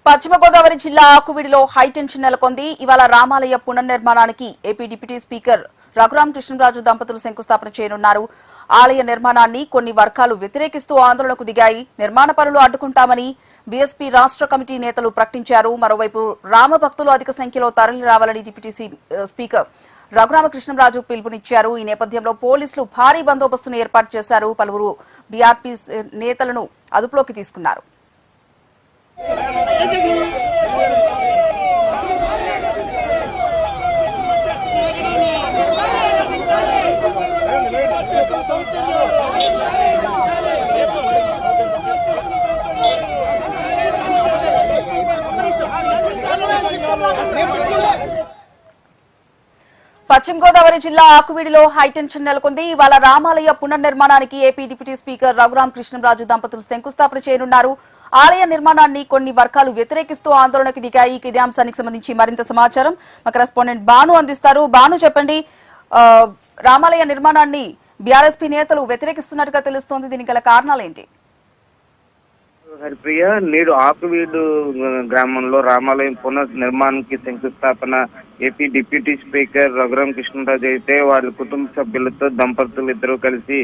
పశ్చిమ గోదావరి జిల్లా ఆకువిడిలో హైటెన్షన్ నెలకొంది. ఇవాళ రామాలయ పునర్నిర్మాణానికి AP deputy speaker Raghurama Krishnaraju దంపతులు శంకుస్థాపన చేయనున్నారు. ఆలయ నిర్మాణాన్ని కొన్ని వర్గాలు వ్యతిరేకిస్తూ ఆందోళనకు దిగాయి. నిర్మాణ పనులు అడ్డుకుంటామని బీఎస్పీ రాష్ట్ర కమిటీ నేతలు ప్రకటించారు. మరోవైపు రామ భక్తులు అధిక సంఖ్యలో తరలి రావాలని డిప్యూటీ స్పీకర్ రఘురామ కృష్ణరాజు పిలుపునిచ్చారు. ఈ నేపథ్యంలో పోలీసులు భారీ బందోబస్తును ఏర్పాటు చేశారు. పలువురు బీఆర్పీ నేతలను అదుపులోకి తీసుకున్నారు. పశ్చిమ గోదావరి జిల్లా ఆకువిడిలో హైటెన్షన్ నెలకొంది. ఇవాళ రామాలయ పునర్నిర్మాణానికి AP deputy speaker Raghurama Krishnaraju దంపతులు శంకుస్థాపన చేయనున్నారు. ఆలయ నిర్మాణాన్ని కొన్ని వర్గాలు వ్యతిరేకిస్తూ ఆందోళనకు దిగాయి. ఇదే అంశానికి సంబంధించి మరింత సమాచారం మా కరెస్పాండెంట్ భాను అందిస్తారు. భాను, చెప్పండి, రామాలయ నిర్మాణాన్ని బీఆర్ఎస్పీ నేతలు వ్యతిరేకిస్తున్నట్టుగా తెలుస్తోంది. దీనికి గల కారణాలేంటి? హరిప్రియ, నేడు ఆకువీడు గ్రామంలో రామాలయం పునర్నిర్మాణానికి శంకుస్థాపన AP deputy speaker Raghurama Krishnaraju అయితే వారి కుటుంబ సభ్యులతో దంపతులు ఇద్దరు కలిసి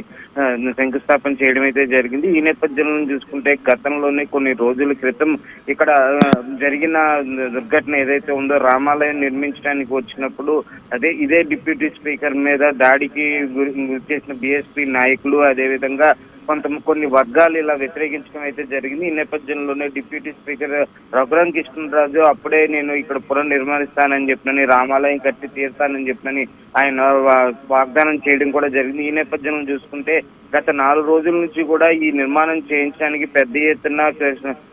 శంకుస్థాపన చేయడం అయితే జరిగింది. ఈ నేపథ్యంలో చూసుకుంటే గతంలోనే కొన్ని రోజుల క్రితం ఇక్కడ జరిగిన దుర్ఘటన ఏదైతే ఉందో, రామాలయం నిర్మించడానికి వచ్చినప్పుడు ఇదే డిప్యూటీ స్పీకర్ మీద దాడికి గురి చేసిన బీఎస్పీ నాయకులు, అదేవిధంగా కొన్ని వర్గాలు ఇలా వ్యతిరేకించడం అయితే జరిగింది. ఈ నేపథ్యంలోనే డిప్యూటీ స్పీకర్ రఘురామ కృష్ణరాజు అప్పుడే నేను ఇక్కడ పునర్నిర్మాణిస్తానని చెప్పినని, రామాలయం కట్టి తీరుతానని చెప్పినని ఆయన వాగ్దానం చేయడం కూడా జరిగింది. ఈ నేపథ్యంలో చూసుకుంటే గత 4 రోజుల నుంచి కూడా ఈ నిర్మాణం చేయించడానికి పెద్ద ఎత్తున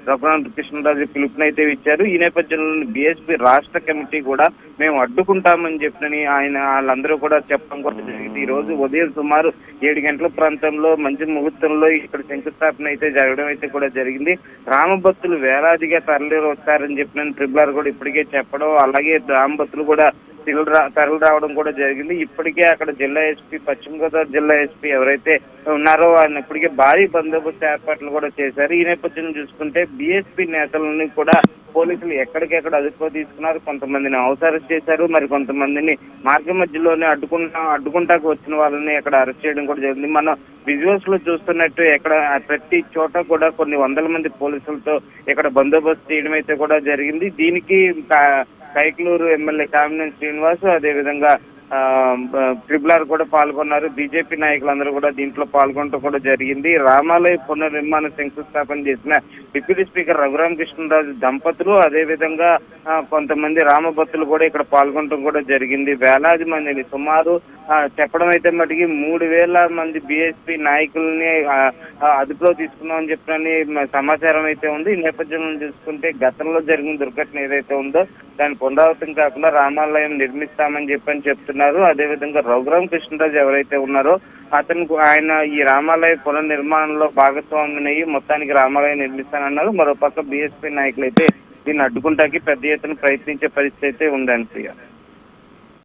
రఘురామ కృష్ణరాజు పిలుపునైతే ఇచ్చారు. ఈ నేపథ్యంలో బీఎస్పీ రాష్ట్ర కమిటీ కూడా మేము అడ్డుకుంటామని చెప్పినని వాళ్ళందరూ కూడా చెప్పడం కూడా జరిగింది. ఈ రోజు ఉదయం సుమారు 7 గంటల ప్రాంతంలో మంచి ముహూర్తంలో ఇక్కడ శంకుస్థాపన అయితే జరగడం అయితే కూడా జరిగింది. రామభక్తులు వేలాదిగా తరలి వస్తారని చెప్పిన ట్రిబ్యునల్ కూడా ఇప్పటికే చెప్పడం, అలాగే రామభక్తులు కూడా తరలి రావడం కూడా జరిగింది. ఇప్పటికే అక్కడ జిల్లా ఎస్పీ, పశ్చిమ గోదావరి జిల్లా ఎస్పీ ఎవరైతే ఉన్నారో ఆయన ఇప్పటికే భారీ బందోబస్తు ఏర్పాట్లు కూడా చేశారు. ఈ నేపథ్యం చూసుకుంటే బీఎస్పీ నేతలని కూడా పోలీసులు ఎక్కడికెక్కడ అదుపులో తీసుకున్నారు. కొంతమందిని అరెస్ట్ చేశారు, మరి కొంతమందిని మార్గ మధ్యలోనే అడ్డుకుంటాకు వచ్చిన వాళ్ళని అక్కడ అరెస్ట్ చేయడం కూడా జరిగింది. మనం విజువల్స్ లో చూస్తున్నట్టు ఇక్కడ ప్రతి చోట కూడా కొన్ని వందల మంది పోలీసులతో ఇక్కడ బందోబస్తు చేయడం అయితే కూడా జరిగింది. దీనికి కైకలూరు ఎమ్మెల్యే కామినేని శ్రీనివాస్, అదేవిధంగా ట్రిబ్యునల్ కూడా పాల్గొన్నారు. బీజేపీ నాయకులందరూ కూడా దీంట్లో పాల్గొనడం కూడా జరిగింది. రామాలయ పునర్నిర్మాణ శంకుస్థాపన చేసిన డిప్యూటీ స్పీకర్ రఘురామ కృష్ణరాజు దంపతులు, అదేవిధంగా కొంతమంది రామభక్తులు కూడా ఇక్కడ పాల్గొనడం కూడా జరిగింది. వేలాది మందిని, సుమారు చెప్పడం అయితే మటుకి 3000 మంది బీఎస్పీ నాయకుల్ని అదుపులో తీసుకున్నామని చెప్పని సమాచారం అయితే ఉంది. ఈ నేపథ్యంలో చూసుకుంటే గతంలో జరిగిన దుర్ఘటన ఏదైతే ఉందో దాని పునరావృతం కాకుండా రామాలయం నిర్మిస్తామని చెప్తున్నారు. అదేవిధంగా రఘురామ కృష్ణరాజు ఎవరైతే ఉన్నారో ఆయన ఈ రామాలయ పునర్నిర్మాణంలో భాగస్వామ్యం మొత్తానికి రామాలయం నిర్మిస్తానన్నారు. మరోపక్క బీఎస్పీ నాయకులు అయితే దీన్ని అడ్డుకుంటాకి పెద్ద ఎత్తున ప్రయత్నించే పరిస్థితి అయితే ఉందని ప్రియ.